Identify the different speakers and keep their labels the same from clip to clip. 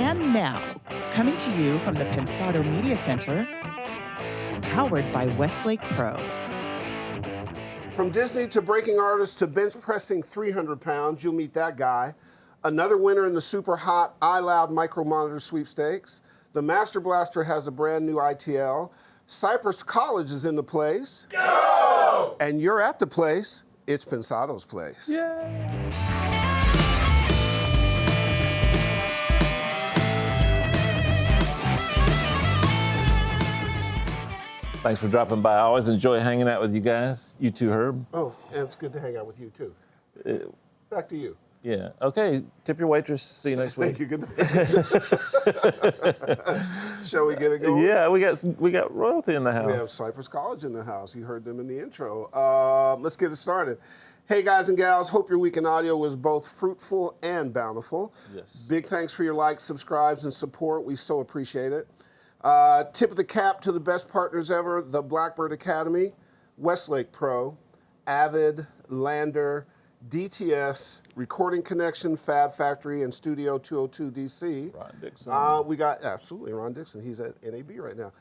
Speaker 1: And now, coming to you from the Pensado Media Center, powered by Westlake Pro.
Speaker 2: From Disney to breaking artists to bench pressing 300 pounds, you'll meet that guy. Another winner in the super hot iLoud Micro Monitor Sweepstakes. The Master Blaster has a brand new ITL. Cypress College is in the place. Go! And you're at the place. It's Pensado's place.
Speaker 3: Yay!
Speaker 4: Thanks for dropping by. I always enjoy hanging out with you guys. You too, Herb.
Speaker 2: Oh, and it's good to hang out with you too. Back to you.
Speaker 4: Yeah. Okay. Tip your waitress. See you next week.
Speaker 2: Thank you. Good. Shall we get it going?
Speaker 4: Yeah, we got royalty in the house.
Speaker 2: We have Cypress College in the house. You heard them in the intro. Let's get it started. Hey guys and gals, hope your week in audio was both fruitful and bountiful.
Speaker 4: Yes.
Speaker 2: Big thanks for your likes, subscribes, and support. We so appreciate it. Tip of the cap to the best partners ever, the Blackbird Academy, Westlake Pro, Avid, Lander, DTS, Recording Connection, Fab Factory, and Studio 202 DC.
Speaker 4: Ron Dixon.
Speaker 2: We got, absolutely, Ron Dixon. He's at NAB right now.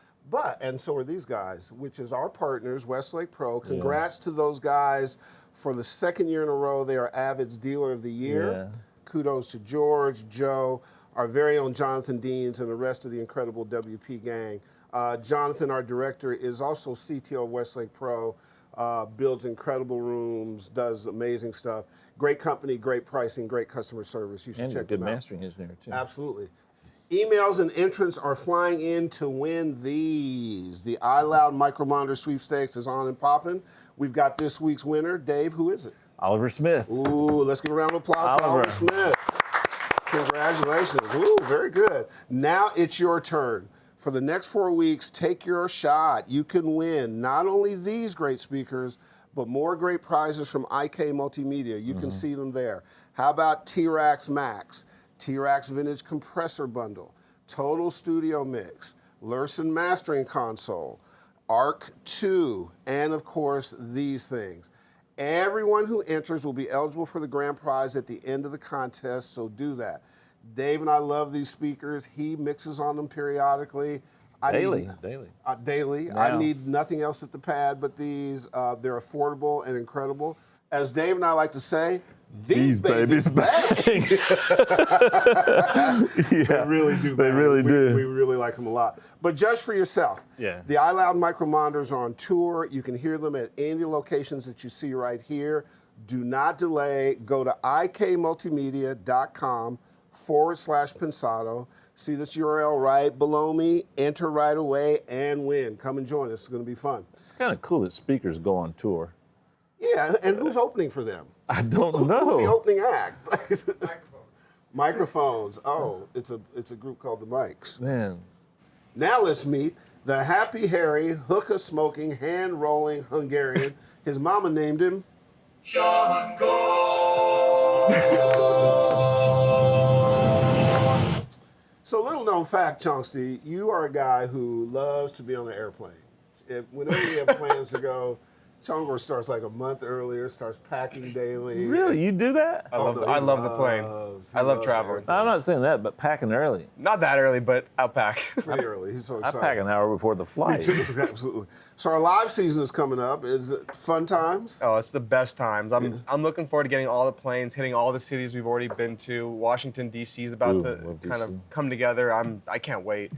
Speaker 2: And so are these guys, which is our partners, Westlake Pro. Congrats to those guys for the second year in a row. They are Avid's Dealer of the Year.
Speaker 4: Yeah.
Speaker 2: Kudos to George, Joe, our very own Jonathan Deans, and the rest of the incredible WP gang. Jonathan, our director, is also CTO of Westlake Pro, builds incredible rooms, does amazing stuff. Great company, great pricing, great customer service. You should check them out.
Speaker 4: And a good mastering engineer, too.
Speaker 2: Absolutely. Emails and entrants are flying in to win these. The iLoud Micro Monitor Sweepstakes is on and popping. We've got this week's winner. Dave, who is it?
Speaker 4: Oliver Smith.
Speaker 2: Ooh, let's give a round of applause for Oliver Smith. Congratulations. Ooh, very good. Now it's your turn. For the next 4 weeks, take your shot. You can win not only these great speakers, but more great prizes from IK Multimedia. You can see them there. How about T-Rax Max, T-Rax Vintage Compressor Bundle, Total Studio Mix, Lursen Mastering Console, ARC 2, and of course, these things. Everyone who enters will be eligible for the grand prize at the end of the contest, so do that. Dave and I love these speakers. He mixes on them periodically.
Speaker 4: Daily.
Speaker 2: Daily.
Speaker 4: Now.
Speaker 2: I need nothing else at the pad but these. They're affordable and incredible. As Dave and I like to say, these babies bang. They really do.
Speaker 4: They really do.
Speaker 2: We really like them a lot. But judge for yourself.
Speaker 4: Yeah.
Speaker 2: The iLoud Micro Monitors are on tour. You can hear them at any of the locations that you see right here. Do not delay. Go to ikmultimedia.com/Pensado. See this URL right below me. Enter right away and win. Come and join us. It's going to be fun.
Speaker 4: It's kind of cool that speakers go on tour.
Speaker 2: Yeah, and who's opening for them?
Speaker 4: I don't know.
Speaker 2: Who's the opening act? Microphones. Oh, it's a group called the Mics.
Speaker 4: Man.
Speaker 2: Now let's meet the Happy Harry, hookah smoking, hand rolling Hungarian. His mama named him Shango. So little known fact, Chonksty, you are a guy who loves to be on the airplane. Whenever we have plans to go, Chongor starts like a month earlier, starts packing daily.
Speaker 4: Really? You do that?
Speaker 3: I love the plane. I love traveling.
Speaker 4: I'm not saying that, but packing early.
Speaker 3: Not that early, but I'll pack.
Speaker 2: Pretty early. He's so
Speaker 4: I
Speaker 2: excited.
Speaker 4: pack an hour before the flight.
Speaker 2: Me too, absolutely. So our live season is coming up. Is it fun times?
Speaker 3: Oh, it's the best times. I'm looking forward to getting all the planes, hitting all the cities we've already been to. Washington, D.C. is about to kind of come together. I can't wait.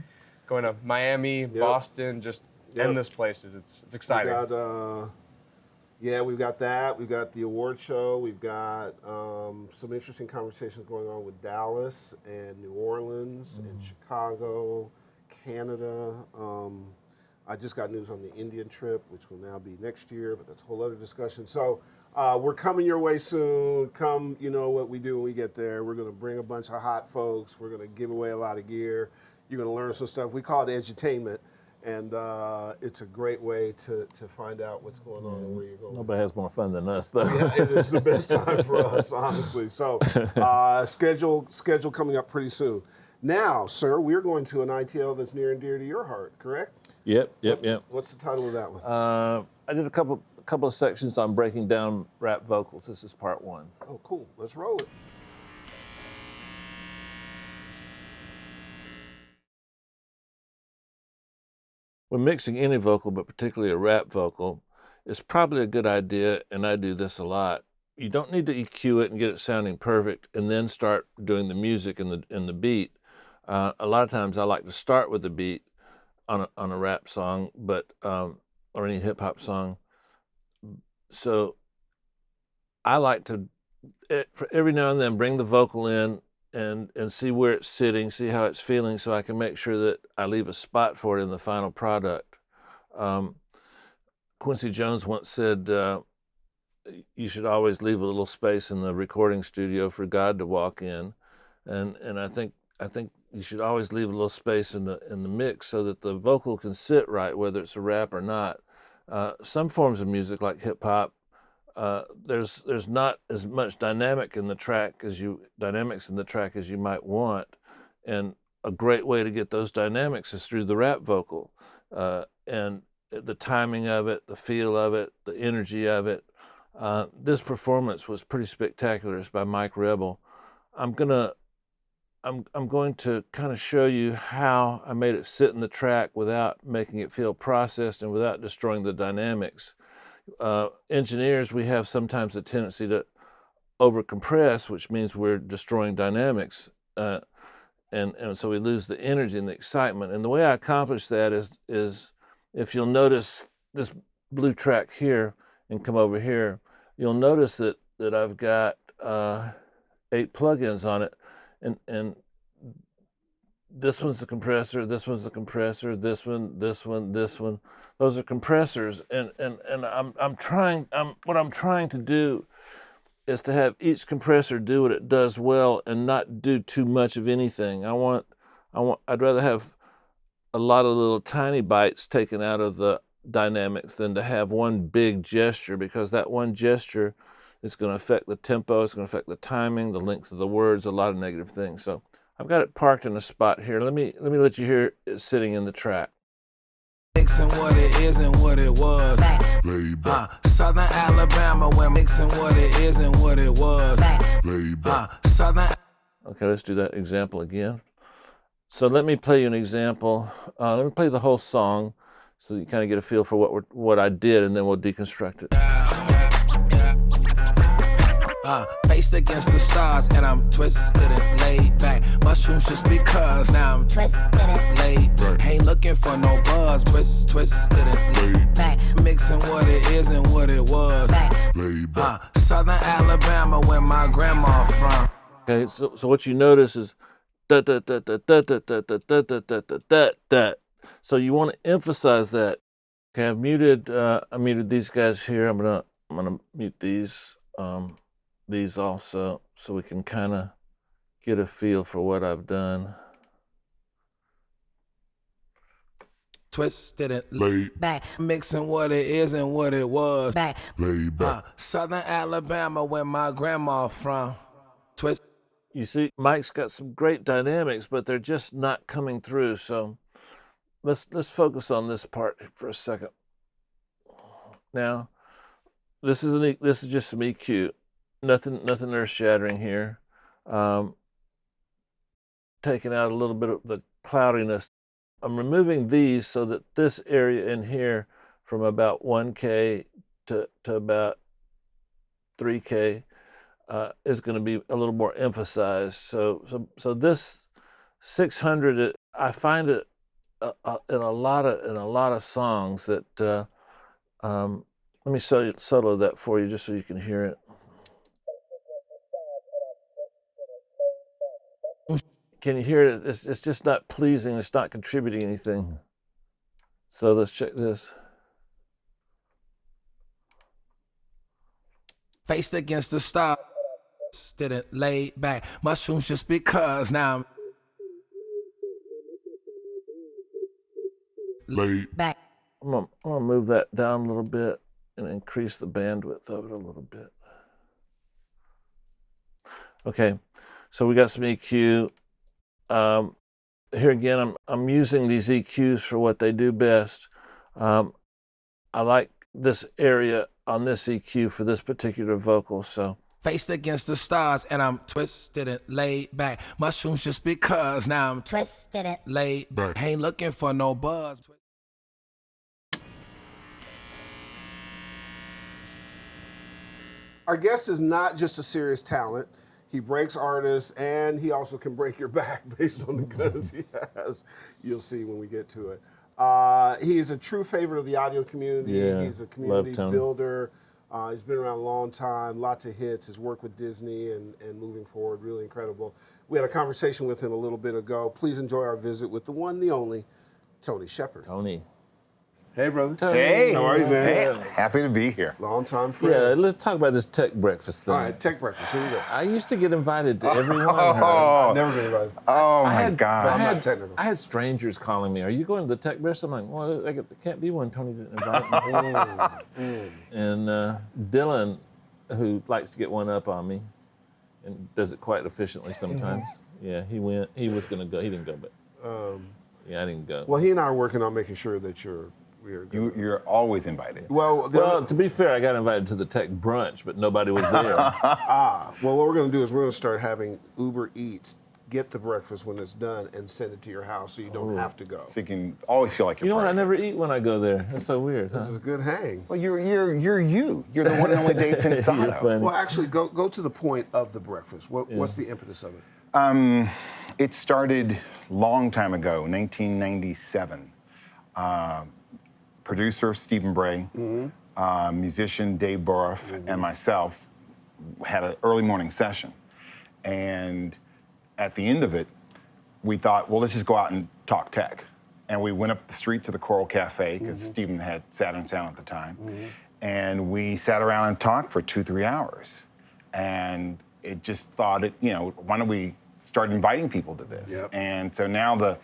Speaker 3: Going to Miami, Boston, just endless places. It's exciting.
Speaker 2: We've got that. We've got the award show. We've got some interesting conversations going on with Dallas and New Orleans and Chicago, Canada. I just got news on the Indian trip, which will now be next year, but that's a whole other discussion. So we're coming your way soon. Come, you know what we do when we get there. We're going to bring a bunch of hot folks. We're going to give away a lot of gear. You're going to learn some stuff. We call it edutainment. And it's a great way to find out what's going on and where you're going.
Speaker 4: Nobody has more fun than us, though.
Speaker 2: Yeah, it is the best time for us, honestly. So schedule coming up pretty soon. Now, sir, we're going to an ITL that's near and dear to your heart, correct?
Speaker 4: Yep.
Speaker 2: What's the title of that one?
Speaker 4: I did a couple of sections on breaking down rap vocals. This is part one.
Speaker 2: Oh, cool. Let's roll it.
Speaker 4: when mixing any vocal, but particularly a rap vocal, it's probably a good idea, and I do this a lot. You don't need to EQ it and get it sounding perfect and then start doing the music and the beat. A lot of times I like to start with the beat on a rap song, but or any hip hop song. So I like to, for every now and then, bring the vocal in and see where it's sitting, see how it's feeling, so I can make sure that I leave a spot for it in the final product. Quincy Jones once said, you should always leave a little space in the recording studio for God to walk in, and I think you should always leave a little space in the mix so that the vocal can sit right, whether it's a rap or not. Some forms of music, like hip hop, there's not as much dynamics in the track as you might want, and a great way to get those dynamics is through the rap vocal, and the timing of it, the feel of it, the energy of it. This performance was pretty spectacular. It's by Mike Rebel. I'm going to kind of show you how I made it sit in the track without making it feel processed and without destroying the dynamics. Engineers, we have sometimes a tendency to over-compress, which means we're destroying dynamics, and so we lose the energy and the excitement. And the way I accomplish that is if you'll notice this blue track here and come over here, you'll notice that I've got 8 plugins on it, and this one's the compressor, this one's the compressor, this one, this one, this one. Those are compressors, and what I'm trying to do is to have each compressor do what it does well and not do too much of anything. I'd rather have a lot of little tiny bites taken out of the dynamics than to have one big gesture, because that one gesture is going to affect the tempo, it's going to affect the timing, the length of the words, a lot of negative things. So I've got it parked in a spot here. Let me let you hear it sitting in the track.
Speaker 5: Mixing what it is and what it was. Southern Alabama, when mixing what it is and what it was. Southern.
Speaker 4: Okay, let's do that example again. So let me play you an example. Let me play the whole song so you kind of get a feel for what I did, and then we'll deconstruct it.
Speaker 5: Faced against the stars, and I'm twisted and laid back. Mushrooms just because now I'm twisted and laid back. Ain't looking for no buzz, twisted and laid back. Mixing what it is and what it was. Southern Alabama, where my grandma from.
Speaker 4: Okay, so what you notice is da da da da da da da da da da da da da da. So you want to emphasize that. Okay, I muted these guys here. I'm gonna mute these also, so we can kind of get a feel for what I've done.
Speaker 5: Twisted and laid back. Mixing what it is and what it was. Laid back. Southern Alabama, where my grandma from. Twist.
Speaker 4: You see, Mike's got some great dynamics, but they're just not coming through. So let's focus on this part for a second. Now, this is just some EQ. Nothing earth-shattering here. Taking out a little bit of the cloudiness. I'm removing these so that this area in here, from about 1K to about 3K, is going to be a little more emphasized. So this 600, I find it in a lot of songs that. Let me solo that for you just so you can hear it. Can you hear it? It's just not pleasing. It's not contributing anything. So let's check this.
Speaker 5: Faced against the stars, didn't lay back. Mushrooms just because now I'm laid back.
Speaker 4: I'm gonna move that down a little bit and increase the bandwidth of it a little bit. Okay, so we got some EQ. Here again, I'm using these EQs for what they do best. I like this area on this EQ for this particular vocal, so.
Speaker 5: Faced against the stars, and I'm twisted and laid back. Mushrooms just because now I'm twisted and laid back. Ain't looking for no buzz.
Speaker 2: Our guest is not just a serious talent. He breaks artists, and he also can break your back based on the guns he has. You'll see when we get to it. He is a true favorite of the audio community.
Speaker 4: Yeah,
Speaker 2: He's a community
Speaker 4: love Tony.
Speaker 2: builder. He's been around a long time, lots of hits. His work with Disney and moving forward, really incredible. We had a conversation with him a little bit ago. Please enjoy our visit with the one, the only, Tony Shepperd.
Speaker 4: Tony.
Speaker 2: Hey, brother.
Speaker 4: Tony.
Speaker 6: Hey,
Speaker 2: How are you, man?
Speaker 6: Hey, happy to be here.
Speaker 2: Long time friend.
Speaker 4: Yeah, let's talk about this tech breakfast thing.
Speaker 2: All right, tech breakfast. Here we go.
Speaker 4: I used to get invited to every one.
Speaker 2: I've never been invited.
Speaker 6: Oh
Speaker 4: I
Speaker 6: my
Speaker 4: had-
Speaker 6: God.
Speaker 2: I'm not technical.
Speaker 4: I had strangers calling me, "Are you going to the tech breakfast?" I'm like, "Well, there can't be one. Tony didn't invite me." And Dylan, who likes to get one up on me, and does it quite efficiently sometimes. Yeah, he went. He was going to go. He didn't go, but yeah, I didn't go.
Speaker 2: Well, he and I are working on making sure that we're good.
Speaker 6: You're always invited.
Speaker 2: Well,
Speaker 4: Well, to be fair, I got invited to the tech brunch, but nobody was there.
Speaker 2: well, what we're going to do is we're going to start having Uber Eats get the breakfast when it's done and send it to your house so you don't have to go.
Speaker 6: So you can always feel like you're
Speaker 4: You know what? I
Speaker 6: part of
Speaker 4: never eat when I go there. That's so weird.
Speaker 2: This is a good hang.
Speaker 6: it. Well, you're you. You're the one and only Dave
Speaker 4: You're
Speaker 6: Pensado.
Speaker 4: funny.
Speaker 2: Well, actually, go to the point of the breakfast. What's the impetus of it?
Speaker 6: It started long time ago, 1997. Producer Stephen Bray, musician Dave Burruff, and myself had an early morning session. And at the end of it, we thought, well, let's just go out and talk tech. And we went up the street to the Coral Cafe, because Stephen had Saturn Sound at the time. And we sat around and talked for 2-3 hours. And it just thought, why don't we start inviting people to this?
Speaker 2: Yep.
Speaker 6: And so now the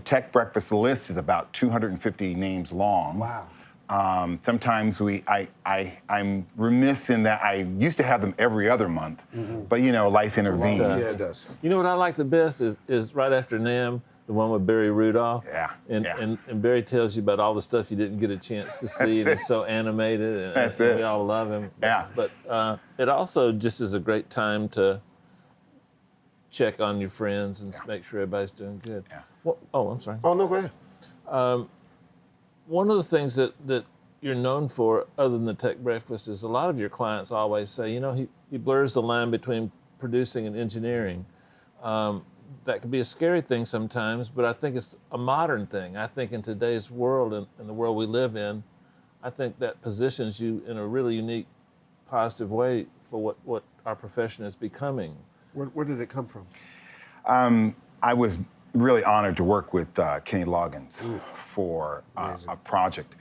Speaker 6: tech breakfast list is about 250 names long.
Speaker 2: Wow.
Speaker 6: Sometimes I'm remiss in that I used to have them every other month, but life intervenes.
Speaker 2: Yeah, it does.
Speaker 4: You know what I like the best is right after NAMM, the one with Barry Rudolph.
Speaker 6: Yeah,
Speaker 4: And,
Speaker 6: yeah.
Speaker 4: and Barry tells you about all the stuff you didn't get a chance to see, and
Speaker 6: That's
Speaker 4: he's so animated, and,
Speaker 6: That's
Speaker 4: and
Speaker 6: it.
Speaker 4: we all love him.
Speaker 6: Yeah.
Speaker 4: But it also just is a great time to check on your friends and make sure everybody's doing good.
Speaker 6: Yeah.
Speaker 4: Well, oh, I'm sorry.
Speaker 2: Oh, no, go ahead.
Speaker 4: One of the things that you're known for, other than the tech breakfast, is a lot of your clients always say, he blurs the line between producing and engineering. That can be a scary thing sometimes, but I think it's a modern thing. I think in today's world and the world we live in, I think that positions you in a really unique, positive way for what our profession is becoming.
Speaker 2: Where did it come from?
Speaker 6: I was really honored to work with Kenny Loggins for a project.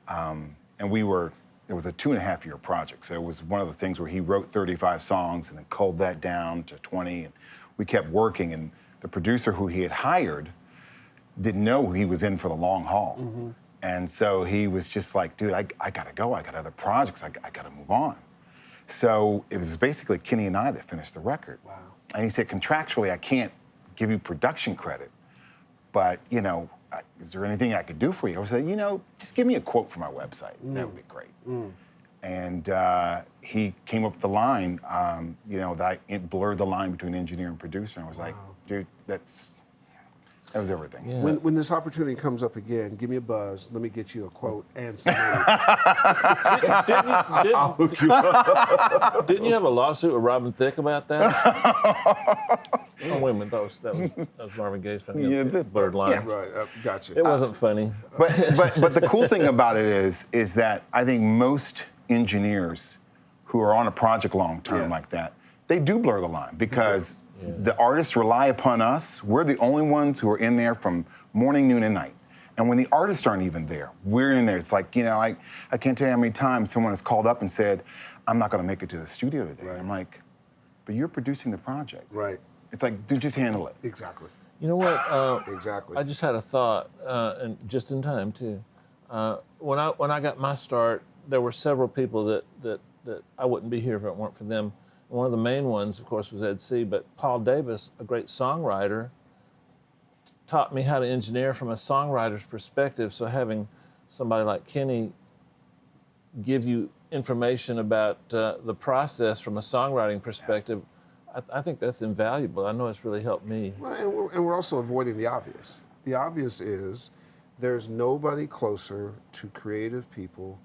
Speaker 6: And it was a 2.5-year project. So it was one of the things where he wrote 35 songs and then culled that down to 20. And we kept working. And the producer who he had hired didn't know he was in for the long haul. And so he was just like, dude, I got to go. I got other projects. I got to move on. So it was basically Kenny and I that finished the record.
Speaker 2: Wow.
Speaker 6: And he said, contractually, I can't give you production credit, but, is there anything I could do for you? I said, just give me a quote for my website. That would be great. And he came up with the line, that it blurred the line between engineer and producer. And I was like, dude, that was everything.
Speaker 4: Yeah.
Speaker 2: When this opportunity comes up again, give me a buzz. Let me get you a quote and some money.
Speaker 4: Didn't you have a lawsuit with Robin Thicke about that? Oh, wait a minute, that was Marvin Gaye's funny.
Speaker 6: Yeah,
Speaker 4: Blurred lines.
Speaker 2: Right, gotcha.
Speaker 4: It wasn't funny.
Speaker 6: But the cool thing about it is that I think most engineers who are on a project long term like that, they do blur the line because the artists rely upon us. We're the only ones who are in there from morning, noon, and night. And when the artists aren't even there, we're in there. It's like, I can't tell you how many times someone has called up and said, I'm not going to make it to the studio today.
Speaker 2: Right.
Speaker 6: I'm like, but you're producing the project.
Speaker 2: Right.
Speaker 6: It's like, dude, just handle it.
Speaker 2: Exactly.
Speaker 4: You know what?
Speaker 2: Exactly.
Speaker 4: I just had a thought, and just in time too. When I got my start, there were several people that I wouldn't be here if it weren't for them. One of the main ones, of course, was Ed C. But Paul Davis, a great songwriter, taught me how to engineer from a songwriter's perspective. So having somebody like Kenny give you information about the process from a songwriting perspective, I think that's invaluable. I know it's really helped me.
Speaker 2: Well, and we're also avoiding the obvious. The obvious is there's nobody closer to creative people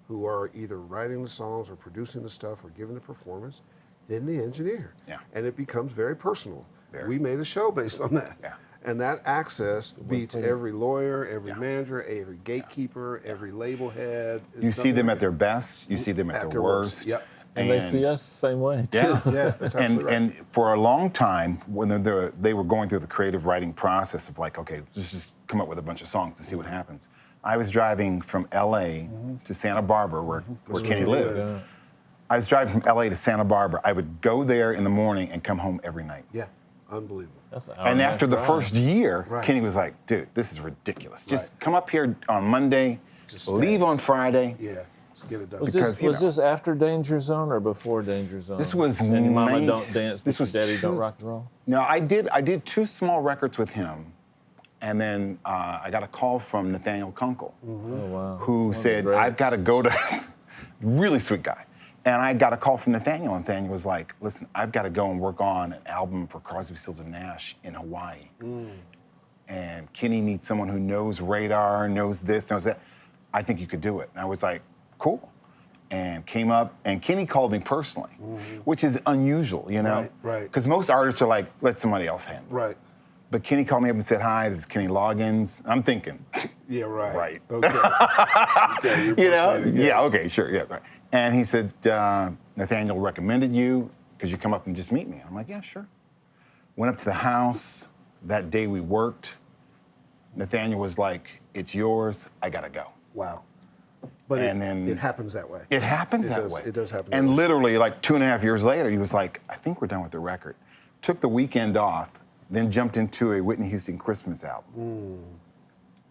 Speaker 2: who are either writing the songs or producing the stuff or giving the performance, then the engineer.
Speaker 6: Yeah.
Speaker 2: And it becomes very personal.
Speaker 6: Very.
Speaker 2: We made a show based on that.
Speaker 6: Yeah.
Speaker 2: And that access beats every lawyer, every manager, every gatekeeper, every label head.
Speaker 6: You see them at their best, you see them at their worst.
Speaker 2: Yep.
Speaker 7: And they see us the same way, too.
Speaker 6: Yeah,
Speaker 2: Yeah, that's absolutely right.
Speaker 6: and for a long time, when they were going through the creative writing process of like, okay, let's just come up with a bunch of songs and see what happens. I was driving from LA to Santa Barbara, where Kenny lived.
Speaker 7: Yeah.
Speaker 6: I was driving from LA to Santa Barbara. I would go there in the morning and come home every night.
Speaker 2: Yeah, unbelievable.
Speaker 7: That's an
Speaker 6: And after the first year,
Speaker 2: Right.
Speaker 6: Kenny was like, dude, this is ridiculous. Just come up here on Monday,
Speaker 2: Just stay.
Speaker 6: leave on Friday.
Speaker 2: Yeah, let's get it done.
Speaker 7: Was
Speaker 6: Because,
Speaker 7: this,
Speaker 6: you
Speaker 7: was
Speaker 6: know.
Speaker 7: this after Danger Zone or before Danger Zone?
Speaker 6: This was
Speaker 7: And Mama
Speaker 6: nine-
Speaker 7: Don't Dance,
Speaker 6: this was
Speaker 7: Daddy Don't
Speaker 6: two-
Speaker 7: Rock and Roll?
Speaker 6: No, I did 2 small records with him. And then I got a call from Nathaniel Kunkel,
Speaker 7: Oh, wow.
Speaker 6: who said,
Speaker 7: greats.
Speaker 6: I've got to go to, really sweet guy. And I got a call from Nathaniel, and Nathaniel was like, listen, I've got to go and work on an album for Crosby, Stills, and Nash in Hawaii. And Kenny needs someone who knows radar, knows this, knows that. I think you could do it. And I was like, cool. And came up, and Kenny called me personally, which is unusual, you know?
Speaker 2: Right.
Speaker 6: Because most artists are like, let somebody else handle it.
Speaker 2: Right.
Speaker 6: But Kenny called me up and said, hi, this is Kenny Loggins. I'm thinking,
Speaker 2: Yeah, right.
Speaker 6: Right.
Speaker 2: Okay. Okay, you're
Speaker 6: you know?
Speaker 2: persuaded,
Speaker 6: Yeah, okay, sure, yeah, right. And he said, Nathaniel recommended you because you come up and just meet me. I'm like, yeah, sure. Went up to the house. That day we worked. Nathaniel was like, it's yours, I gotta go.
Speaker 2: Wow. But
Speaker 6: And then-
Speaker 2: it happens that way.
Speaker 6: It happens
Speaker 2: It
Speaker 6: that
Speaker 2: does-
Speaker 6: way.
Speaker 2: it does happen that
Speaker 6: And
Speaker 2: way.
Speaker 6: literally, like 2.5 years later, he was like, I think we're done with the record. Took the weekend off, then jumped into a Whitney Houston Christmas album.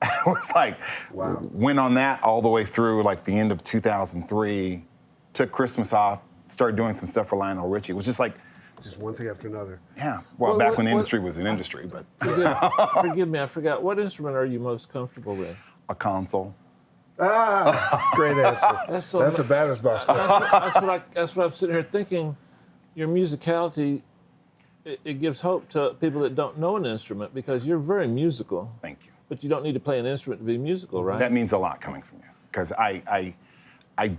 Speaker 6: I was like,
Speaker 2: Wow.
Speaker 6: went on that all the way through like the end of 2003, took Christmas off, started doing some stuff for Lionel Richie. It was just like,
Speaker 2: Just one thing after another.
Speaker 6: yeah, well,
Speaker 7: Well,
Speaker 6: back
Speaker 7: what-
Speaker 6: when the
Speaker 7: what-
Speaker 6: industry was an industry, but
Speaker 7: Forgive me, I forgot. What instrument are you most comfortable with?
Speaker 6: a console.
Speaker 2: Ah, great answer.
Speaker 7: That's so
Speaker 2: That's a batter's box.
Speaker 7: That's what I'm sitting here thinking. Your musicality, it gives hope to people that don't know an instrument because you're very musical.
Speaker 6: Thank you.
Speaker 7: But you don't need to play an instrument to be musical, right?
Speaker 6: That means a lot coming from you, because I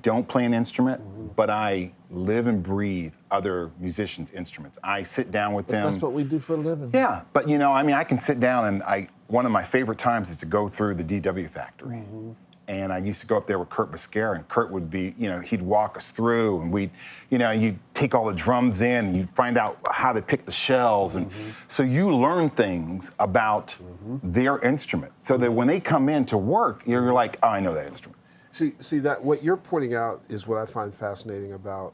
Speaker 6: don't play an instrument, but I live and breathe other musicians' instruments. I sit down with them.
Speaker 7: That's what we do for a living.
Speaker 6: Yeah, but you know, I mean, I can sit down and one of my favorite times is to go through the DW factory. And I used to go up there with Kurt Biscayne, and Kurt would be, you know, he'd walk us through, and we'd, you know, you'd take all the drums in, and you'd find out how they pick the shells. And so you learn things about their instrument, so that when they come in to work, you're like, oh, I know that instrument.
Speaker 2: See that what you're pointing out is what I find fascinating about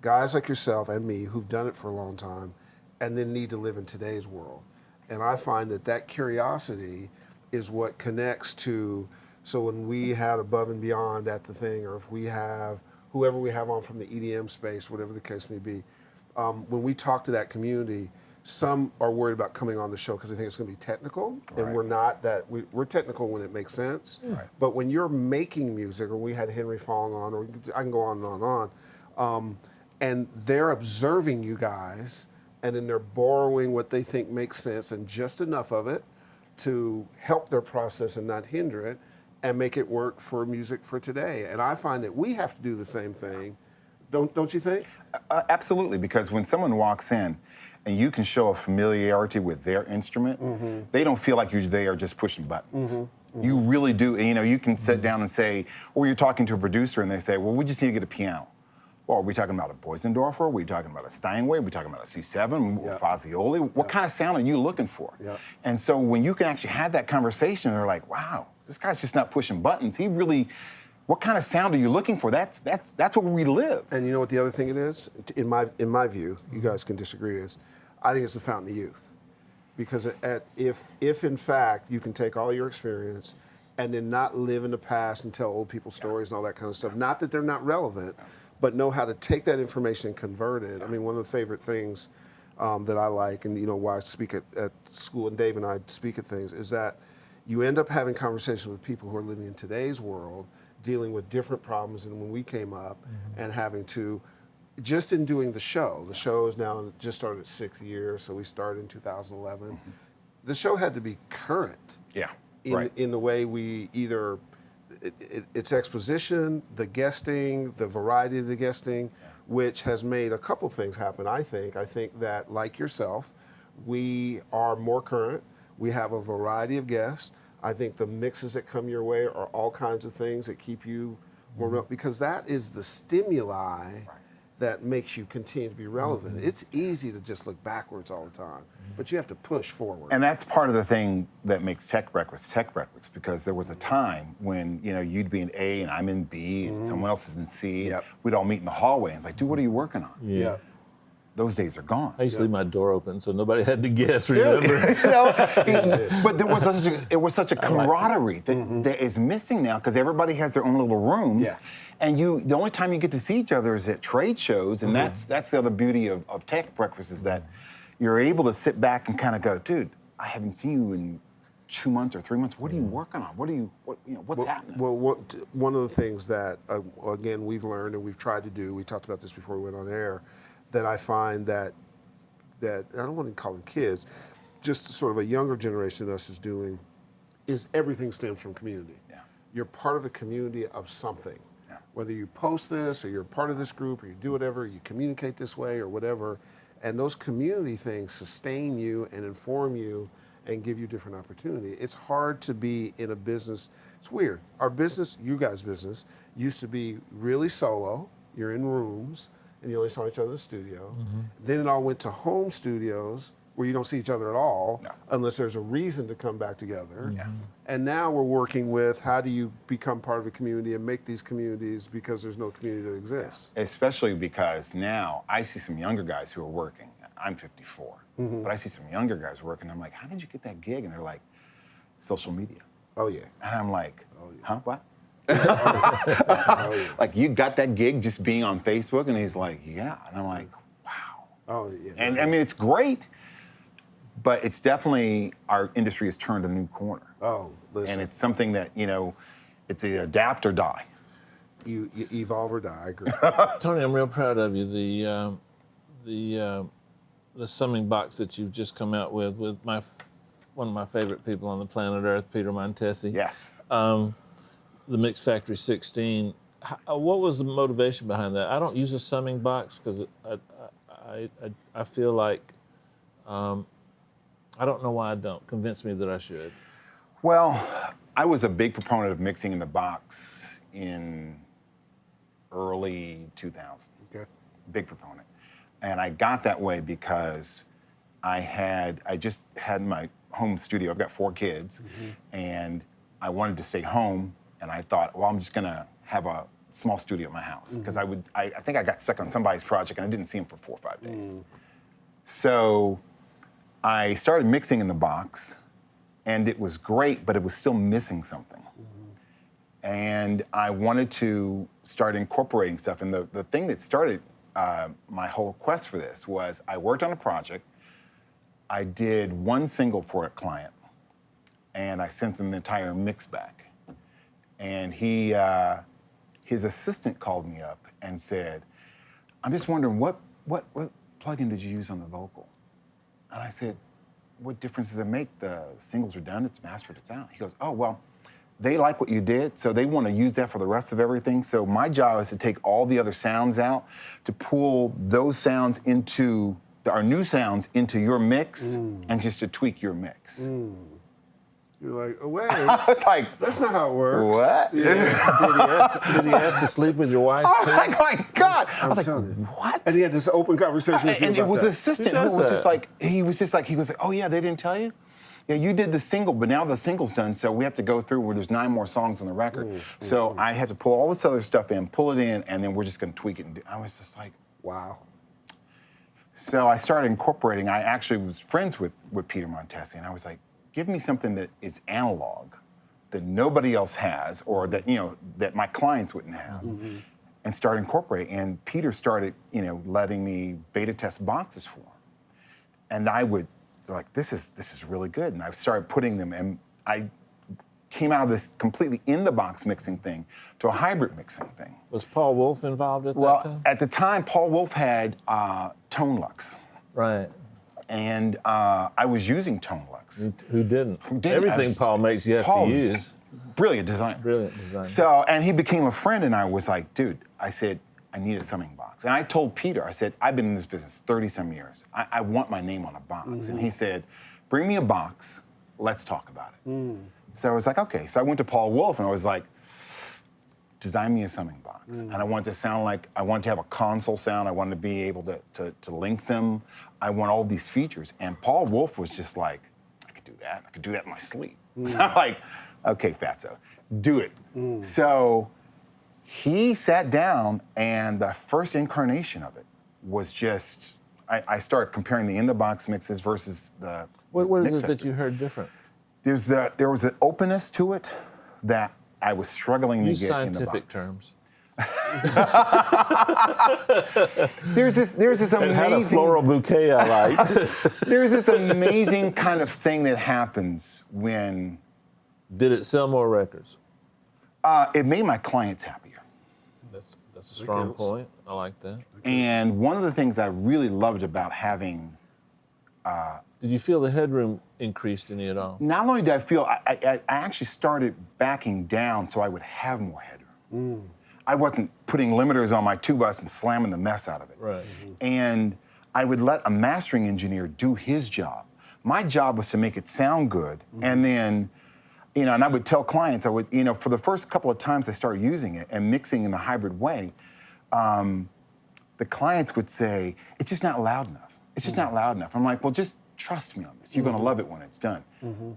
Speaker 2: guys like yourself and me who've done it for a long time and then need to live in today's world. And I find that curiosity is what connects to, so when we had Above and Beyond at the thing, or if we have whoever we have on from the EDM space, whatever the case may be, when we talk to that community, some are worried about coming on the show because they think it's going to be technical, and
Speaker 6: Right.
Speaker 2: we're not. We're technical when it makes sense.
Speaker 6: Right.
Speaker 2: But when you're making music, or we had Henry Fong on, or I can go on and on and on, and they're observing you guys, and then they're borrowing what they think makes sense and just enough of it to help their process and not hinder it, and make it work for music for today. And I find that we have to do the same thing. Don't you think?
Speaker 6: Absolutely, because when someone walks in and you can show a familiarity with their instrument, they don't feel like you're there just pushing buttons. You really do. And, you know, you can sit down and say, or you're talking to a producer and they say, well, we just need to get a piano. Well, are we talking about a Boyzendorfer? Are we talking about a Steinway? Are we talking about a C7?
Speaker 2: Yeah.
Speaker 6: Fazioli? What kind of sound are you looking for?
Speaker 2: Yeah.
Speaker 6: And so when you can actually have that conversation, they're like, wow, this guy's just not pushing buttons. He really, what kind of sound are you looking for? That's where we live.
Speaker 2: And you know what the other thing it is? In my view, you guys can disagree, is I think it's the fountain of youth. Because if in fact you can take all your experience and then not live in the past and tell old people stories and all that kind of stuff, not that they're not relevant, but know how to take that information and convert it. I mean, one of the favorite things that I like, and you know why I speak at school, and Dave and I speak at things, is that you end up having conversations with people who are living in today's world, dealing with different problems than when we came up, and having to, just in doing the show is now just started its 6th year, so we started in 2011. The show had to be current
Speaker 6: Yeah,
Speaker 2: in the way we either, it's exposition, the guesting, the variety of the guesting, which has made a couple things happen, I think. I think that, like yourself, we are more current. We have a variety of guests. I think the mixes that come your way are all kinds of things that keep you more, because that is the stimuli that makes you continue to be relevant. It's easy to just look backwards all the time, but you have to push forward.
Speaker 6: And that's part of the thing that makes Tech Breakfast, because there was a time when, you'd be in A and I'm in B and someone else is in C.
Speaker 2: Yep.
Speaker 6: We'd all meet in the hallway and it's like, dude, what are you working on?
Speaker 7: Yeah.
Speaker 6: Those days are gone.
Speaker 7: I used to leave my door open so nobody had to guess, remember?
Speaker 6: But it was such a camaraderie that is missing now, because everybody has their own little rooms.
Speaker 2: Yeah.
Speaker 6: And the only time you get to see each other is at trade shows, and that's the other beauty of Tech Breakfast, is that you're able to sit back and kind of go, dude, I haven't seen you in 2 months or 3 months. What are you working on? What's happening?
Speaker 2: Well, one of the things that, again, we've learned and we've tried to do, we talked about this before we went on air, that I find that I don't want to call them kids, just sort of a younger generation of us is doing, is everything stems from community.
Speaker 6: Yeah.
Speaker 2: You're part of a community of something. Yeah. Whether you post this or you're part of this group or you do whatever, you communicate this way or whatever, and those community things sustain you and inform you and give you different opportunity. It's hard to be in a business. It's weird. Our business, you guys' business, used to be really solo. You're in rooms and you only saw each other in the studio. Then it all went to home studios where you don't see each other at all unless there's a reason to come back together. And now we're working with how do you become part of a community and make these communities, because there's no community that exists.
Speaker 6: Especially because now I see some younger guys who are working. I'm 54, but I see some younger guys working. I'm like, how did you get that gig? And they're like, social media.
Speaker 2: Oh yeah.
Speaker 6: And I'm like, huh, what?
Speaker 2: Oh, yeah.
Speaker 6: Like, you got that gig just being on Facebook? And he's like, yeah. And I'm like, wow.
Speaker 2: Oh yeah.
Speaker 6: And I mean, it's great, but it's definitely, our industry has turned a new corner.
Speaker 2: Oh, listen.
Speaker 6: And it's something that, it's a adapt or die.
Speaker 2: You evolve or die, I agree.
Speaker 7: Tony, I'm real proud of you. The summing box that you've just come out with one of my favorite people on the planet Earth, Peter Montesi.
Speaker 6: Yes.
Speaker 7: The Mix Factory 16. What was the motivation behind that? I don't use a summing box because I feel like, I don't know why I don't. Convince me that I should.
Speaker 6: Well, I was a big proponent of mixing in the box in early 2000.
Speaker 2: Okay.
Speaker 6: Big proponent. And I got that way because I just had my home studio. I've got 4 kids, and I wanted to stay home. And I thought, well, I'm just gonna have a small studio at my house, because I think I got stuck on somebody's project and I didn't see him for 4 or 5 days. So I started mixing in the box, and it was great, but it was still missing something. And I wanted to start incorporating stuff. And the thing that started my whole quest for this was, I worked on a project. I did 1 single for a client, and I sent them the entire mix back. And his assistant called me up and said, I'm just wondering, what plugin did you use on the vocal? And I said, what difference does it make? The singles are done, it's mastered, it's out. He goes, oh, well, they like what you did, so they want to use that for the rest of everything. So my job is to take all the other sounds out, to pull those sounds into, our new sounds into your mix, and just to tweak your mix.
Speaker 2: You're like, oh wait,
Speaker 6: I was like,
Speaker 2: that's not how it works.
Speaker 6: what?
Speaker 2: Yeah.
Speaker 7: Did he ask to sleep with your wife too?
Speaker 6: Oh my God! I was like,
Speaker 2: telling you.
Speaker 6: what?
Speaker 2: And he had this open conversation with you
Speaker 6: And
Speaker 2: about
Speaker 6: it was
Speaker 2: that.
Speaker 6: the assistant
Speaker 7: Who
Speaker 6: who
Speaker 7: does
Speaker 6: was
Speaker 7: that?
Speaker 6: just like, he was like, oh yeah, they didn't tell you? Yeah, you did the single, but now the single's done, so we have to go through where there's 9 more songs on the record. So I had to pull all this other stuff in, pull it in, and then we're just gonna tweak it. And I was just like,
Speaker 2: Wow.
Speaker 6: So I started incorporating. I actually was friends with Peter Montesi, and I was like, give me something that is analog, that nobody else has, or that, that my clients wouldn't have, and start incorporating. And Peter started, letting me beta test boxes for him. And they're like, this is really good. And I started putting them, and I came out of this completely in the box mixing thing to a hybrid mixing thing.
Speaker 7: Was Paul Wolf involved at that
Speaker 6: Well,
Speaker 7: time?
Speaker 6: at the time, Paul Wolf had Tone Lux.
Speaker 7: Right.
Speaker 6: And I was using Tone Lux.
Speaker 7: Who didn't?
Speaker 6: Who didn't?
Speaker 7: Everything Paul makes, you have to use.
Speaker 6: Brilliant designer.
Speaker 7: Brilliant designer.
Speaker 6: So, and he became a friend, and I was like, dude, I said, I need a summing box. And I told Peter, I said, I've been in this business 30-some years. I want my name on a box. And he said, bring me a box, let's talk about it. So I was like, okay. So I went to Paul Wolf, and I was like, design me a summing box. And I wanted to sound like, I wanted to have a console sound. I wanted to be able to link them. I want all these features. And Paul Wolf was just like, I could do that. I could do that in my sleep. So I'm like, okay, Fatso, do it. So he sat down, and the first incarnation of it was just, I started comparing the in-the-box mixes versus the
Speaker 7: What is
Speaker 6: mix
Speaker 7: it that
Speaker 6: factory.
Speaker 7: you heard different?
Speaker 6: There was an openness to it that I was struggling to
Speaker 7: Use
Speaker 6: get in the box.
Speaker 7: scientific terms.
Speaker 6: There's this
Speaker 7: It had a
Speaker 6: amazing
Speaker 7: floral bouquet I liked.
Speaker 6: there's this amazing kind of thing that happens when
Speaker 7: Did it sell more records?
Speaker 6: it made my clients happier.
Speaker 7: That's a strong point. I like that.
Speaker 6: And one of the things I really loved about having,
Speaker 7: Did you feel the headroom increased any at all?
Speaker 6: not only did I feel, I actually started backing down so I would have more headroom. I wasn't putting limiters on my two-bus and slamming the mess out of it.
Speaker 7: Right.
Speaker 6: And I would let a mastering engineer do his job. My job was to make it sound good. And then, and I would tell clients, for the first couple of times I started using it and mixing in the hybrid way, the clients would say, it's just not loud enough. It's just not loud enough. I'm like, well, just trust me on this. You're gonna love it when it's done.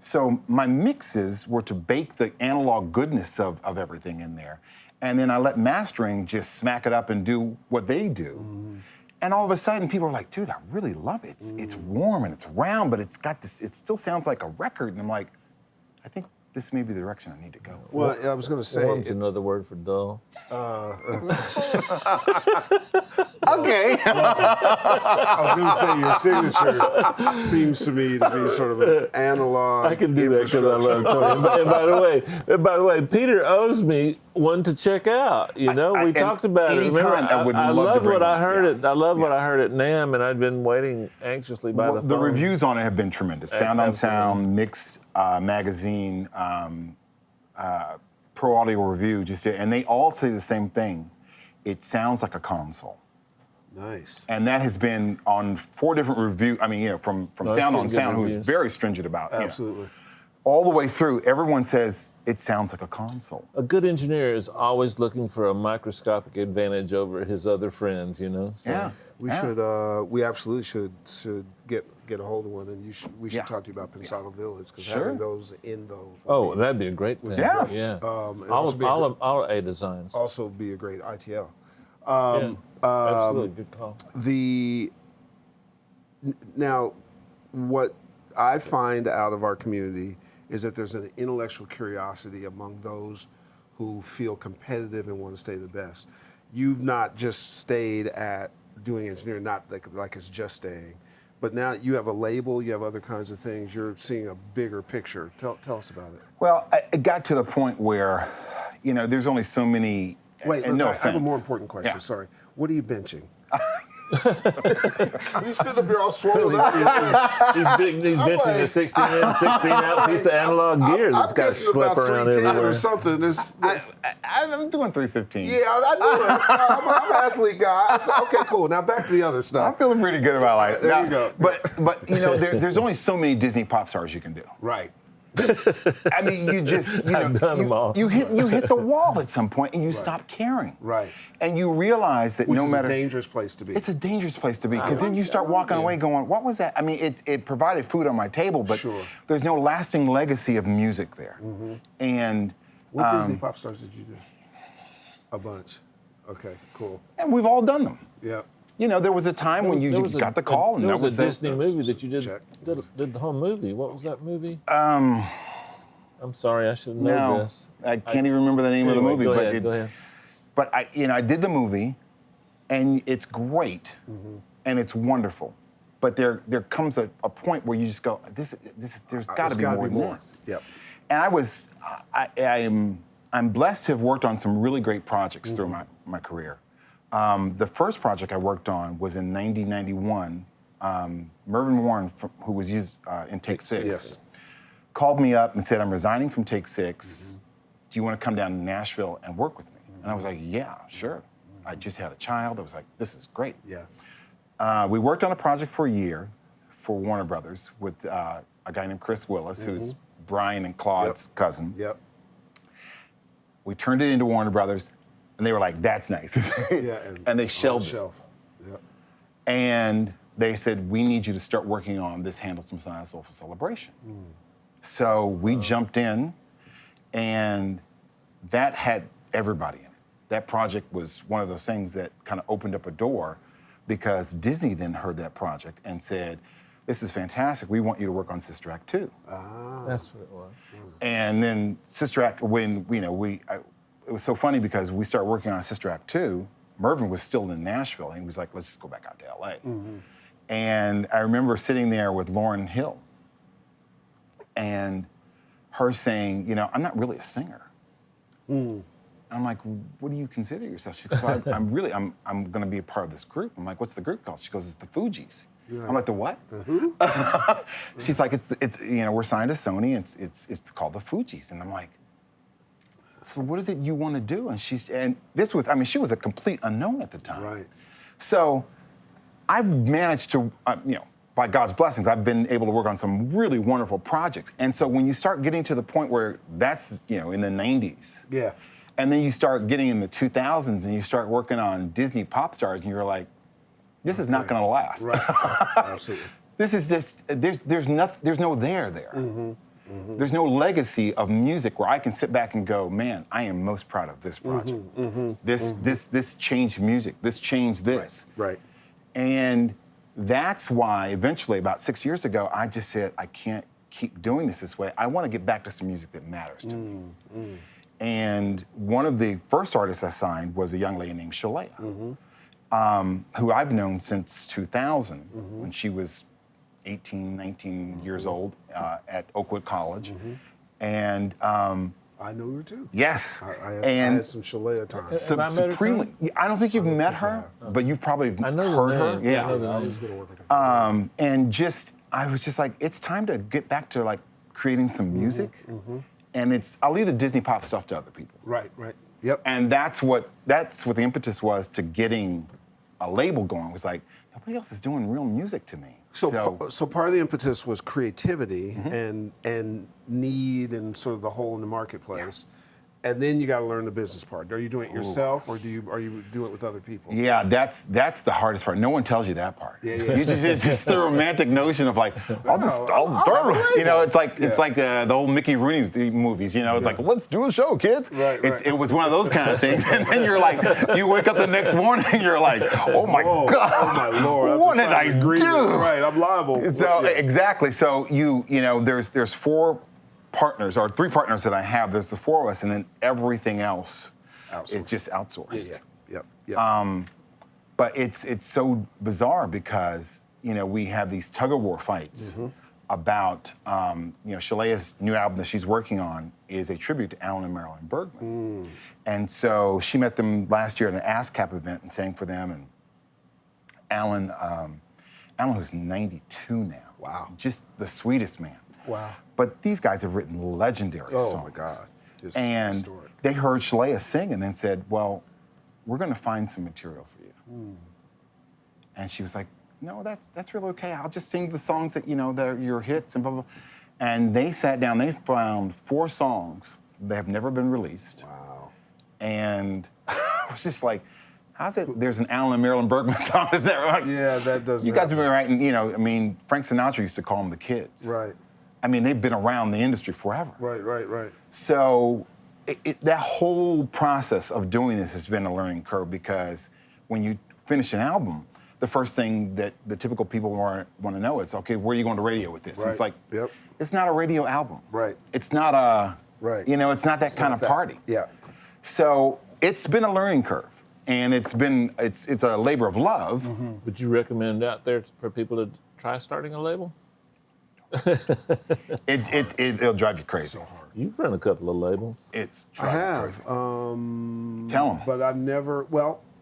Speaker 6: So my mixes were to bake the analog goodness of everything in there. And then I let mastering just smack it up and do what they do. And all of a sudden people are like, dude, I really love it. It's warm and it's round, but it's got this, it still sounds like a record. And I'm like, I think this may be the direction I need to go.
Speaker 2: Well, I was going to say,
Speaker 7: Warm's another word for dull.
Speaker 6: Okay.
Speaker 2: I was going to say your signature seems to me to be sort of an analog.
Speaker 7: I can do that because I love Tony. And by the way, Peter owes me one to check out. You know, we
Speaker 6: and
Speaker 7: talked about it. Remember,
Speaker 6: anytime I would
Speaker 7: I
Speaker 6: love to
Speaker 7: love
Speaker 6: bring
Speaker 7: what I
Speaker 6: it.
Speaker 7: heard
Speaker 6: Yeah.
Speaker 7: I love what I heard at NAMM, and I'd been waiting anxiously by the phone.
Speaker 6: The reviews on it have been tremendous. Sound on
Speaker 7: Absolutely.
Speaker 6: Sound, Mix Magazine, Pro Audio Review, and they all say the same thing. It sounds like a console.
Speaker 2: Nice.
Speaker 6: And that has been on 4 different reviews. I mean, from
Speaker 7: No, it's
Speaker 6: Sound
Speaker 7: been
Speaker 6: on
Speaker 7: good
Speaker 6: Sound, who's
Speaker 7: reviews.
Speaker 6: very stringent about it.
Speaker 2: Absolutely.
Speaker 6: All the way through, everyone says it sounds like a console.
Speaker 7: A good engineer is always looking for a microscopic advantage over his other friends, you know? So.
Speaker 6: Yeah.
Speaker 2: We absolutely should get a hold of one, and we should
Speaker 6: Yeah.
Speaker 2: talk to you about Pensado Village, because
Speaker 6: Sure.
Speaker 2: having those in those
Speaker 7: Oh, that'd be a great thing.
Speaker 6: Yeah.
Speaker 7: Yeah.
Speaker 2: and
Speaker 7: all
Speaker 2: also
Speaker 7: of
Speaker 2: be a
Speaker 7: all A designs.
Speaker 2: also be a great ITL.
Speaker 7: Yeah. Absolutely, good call.
Speaker 2: Now, what I find out of our community is that there's an intellectual curiosity among those who feel competitive and want to stay the best. You've not just stayed at doing engineering, not like it's just staying, but now you have a label, you have other kinds of things, you're seeing a bigger picture. Tell us about it.
Speaker 6: Well, it got to the point where, there's only so many.
Speaker 2: Wait,
Speaker 6: and no
Speaker 2: I have a
Speaker 6: offense.
Speaker 2: more important question,
Speaker 6: Yeah.
Speaker 2: sorry. What are you benching? You sit up here all swollen up.
Speaker 7: He's benching a 16-out piece of analog gear that's got to slip around everywhere.
Speaker 2: or something.
Speaker 6: I'm doing 315.
Speaker 2: Yeah, I knew it. I'm an athlete guy. Okay, cool. Now back to the other
Speaker 6: I'm
Speaker 2: stuff.
Speaker 6: feeling pretty good about life.
Speaker 2: There you go.
Speaker 6: But there's only so many Disney pop stars you can do.
Speaker 2: Right.
Speaker 6: I mean, you just
Speaker 7: I've done them all.
Speaker 6: You hit the wall at some point and you stop caring.
Speaker 2: Right.
Speaker 6: And you realize that
Speaker 2: Which
Speaker 6: no
Speaker 2: is
Speaker 6: matter
Speaker 2: a dangerous place to be.
Speaker 6: it's a dangerous place to be, because then you start walking away going, what was that? I mean, it provided food on my table, but
Speaker 2: Sure.
Speaker 6: there's no lasting legacy of music there. And
Speaker 2: What Disney pop stars did you do? A bunch. Okay, cool.
Speaker 6: and we've all done them.
Speaker 2: Yeah.
Speaker 6: There was a time when you got the call, and
Speaker 7: there
Speaker 6: that
Speaker 7: was
Speaker 6: was
Speaker 7: a
Speaker 6: it.
Speaker 7: Disney movie that you
Speaker 2: Check.
Speaker 7: did the whole movie. What was that movie? I'm sorry, I should know
Speaker 6: No,
Speaker 7: this.
Speaker 6: I can't even remember the name of the
Speaker 7: Anyway,
Speaker 6: movie.
Speaker 7: Go
Speaker 6: but
Speaker 7: ahead. Go ahead.
Speaker 6: But I did the movie, and it's great, and it's wonderful. But there comes a point where you just go, there's got to be more than this.
Speaker 2: Yep.
Speaker 6: And I'm blessed to have worked on some really great projects through my career. The first project I worked on was in 1991. Mervyn Warren, who was used in Take 6,
Speaker 2: Yes.
Speaker 6: called me up and said, I'm resigning from Take 6. do you want to come down to Nashville and work with me? And I was like, yeah, sure. I just had a child. I was like, this is great.
Speaker 2: Yeah.
Speaker 6: We worked on a project for a year for Warner Brothers with a guy named Chris Willis, who's Brian and Claude's cousin.
Speaker 2: Yep.
Speaker 6: We turned it into Warner Brothers, and they were like, that's nice.
Speaker 2: Yeah.
Speaker 6: And they shelved it.
Speaker 2: Yep.
Speaker 6: And they said, we need you to start working on this Handel Some Sonata Soulful Celebration. So we jumped in, and that had everybody in it. That project was one of those things that kind of opened up a door, because Disney then heard that project and said, this is fantastic. We want you to work on Sister Act 2.
Speaker 7: That's what it was.
Speaker 6: And then Sister Act, when, it was so funny because we started working on Sister Act 2, Mervyn was still in Nashville, and he was like, let's just go back out to LA. And I remember sitting there with Lauryn Hill and her saying, I'm not really a singer. I'm like, what do you consider yourself? She goes, I'm going to be a part of this group. I'm like, what's the group called? She goes, it's the Fugees. Yeah. I'm like, the what?
Speaker 2: The who?
Speaker 6: She's like, it's we're signed to Sony. It's called the Fugees. And I'm like, so what is it you want to do? And she was a complete unknown at the time.
Speaker 2: Right.
Speaker 6: So I've managed to, by God's blessings, I've been able to work on some really wonderful projects. And so when you start getting to the point where that's, in the 90s.
Speaker 2: Yeah.
Speaker 6: And then you start getting in the 2000s and you start working on Disney pop stars, and you're like, this is not going to last.
Speaker 2: Right. Absolutely.
Speaker 6: This is just, there's no there. There's no legacy of music where I can sit back and go, man, I am most proud of this project. This changed music. This changed this.
Speaker 2: Right.
Speaker 6: And that's why eventually, about 6 years ago, I just said, I can't keep doing this way. I want to get back to some music that matters to me. And one of the first artists I signed was a young lady named Shalea, who I've known since 2000, when she was 18, 19 years old at Oakwood College. And
Speaker 2: I know her too.
Speaker 6: yes.
Speaker 2: I had some Shalea time.
Speaker 7: Have I met her,
Speaker 6: Supremely.
Speaker 7: Tony?
Speaker 6: I don't think you've met her, but you've probably
Speaker 7: I know
Speaker 6: heard
Speaker 7: the
Speaker 6: her.
Speaker 7: name.
Speaker 6: Yeah.
Speaker 7: I know the
Speaker 2: I
Speaker 7: name.
Speaker 2: was going to work with her.
Speaker 6: And I was just like, it's time to get back to like creating some music. And I'll leave the Disney pop stuff to other people.
Speaker 2: Right. Yep.
Speaker 6: And that's what the impetus was to getting a label going. It was like, nobody else is doing real music to me.
Speaker 2: So part of the impetus was creativity and need and sort of the hole in the marketplace. And then you got to learn the business part. Are you doing it yourself, or are you doing it with other people?
Speaker 6: Yeah, that's the hardest part. No one tells you that part.
Speaker 2: Yeah.
Speaker 6: It's just the romantic notion of like, I'll start. It's like the old Mickey Rooney movies. It's like, let's do a show, kids.
Speaker 2: Right.
Speaker 6: It was one of those kind of things. And then you're like, you wake up the next morning and you're like, oh my God,
Speaker 2: oh my Lord,
Speaker 6: what did I do?
Speaker 2: Right, I'm liable.
Speaker 6: So exactly. So there's four partners, or three partners that I have. There's the four of us, and then everything else is just outsourced.
Speaker 2: Yep.
Speaker 6: But it's so bizarre because we have these tug of war fights about Shalea's new album that she's working on is a tribute to Alan and Marilyn Bergman, and so she met them last year at an ASCAP event and sang for them. And Alan, who's 92 now.
Speaker 2: Wow.
Speaker 6: Just the sweetest man.
Speaker 2: Wow.
Speaker 6: But these guys have written legendary songs.
Speaker 2: Oh my God. Just
Speaker 6: and
Speaker 2: historic.
Speaker 6: they heard Shalea sing and then said, well, we're going to find some material for you. And she was like, no, that's really okay. I'll just sing the songs that, that are your hits and blah, blah. And they sat down, they found 4 songs that have never been released.
Speaker 2: Wow.
Speaker 6: And I was just like, how's it? There's an Alan and Marilyn Bergman song, is that right?
Speaker 2: Yeah, that doesn't
Speaker 6: You guys have been writing, Frank Sinatra used to call them the kids.
Speaker 2: Right.
Speaker 6: They've been around the industry forever.
Speaker 2: Right.
Speaker 6: So that whole process of doing this has been a learning curve, because when you finish an album, the first thing that the typical people want to know is, okay, where are you going to radio with this?
Speaker 2: Right.
Speaker 6: And it's like,
Speaker 2: Yep.
Speaker 6: It's not a radio album.
Speaker 2: Right.
Speaker 6: It's not a,
Speaker 2: right.
Speaker 6: It's not that kind of party.
Speaker 2: Yeah.
Speaker 6: So it's been a learning curve, and it's a labor of love.
Speaker 7: Would you recommend out there for people to try starting a label?
Speaker 6: It'll drive you crazy.
Speaker 2: So hard.
Speaker 7: You've run a couple of labels.
Speaker 6: It's
Speaker 2: I
Speaker 6: driving you
Speaker 2: have.
Speaker 6: crazy. Tell them.
Speaker 2: But I've never,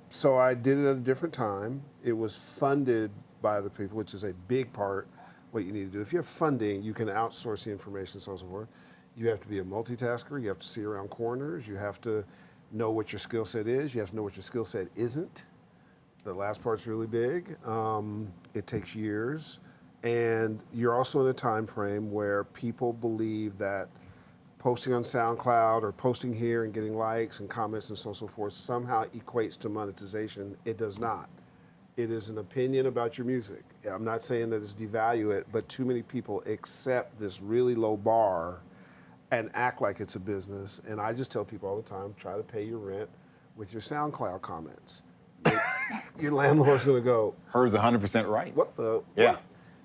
Speaker 2: so I did it at a different time. It was funded by other people, which is a big part what you need to do. If you have funding, you can outsource the information, so on and so forth. You have to be a multitasker. You have to see around corners. You have to know what your skill set is. You have to know what your skill set isn't. The last part's really big. It takes years. And you're also in a time frame where people believe that posting on SoundCloud or posting here and getting likes and comments and so on and so forth somehow equates to monetization. It does not. It is an opinion about your music. I'm not saying that it's devalue it, but too many people accept this really low bar and act like it's a business. And I just tell people all the time, try to pay your rent with your SoundCloud comments. Your landlord's gonna go,
Speaker 6: Her's 100% right.
Speaker 2: what the?
Speaker 6: Yeah.
Speaker 2: What?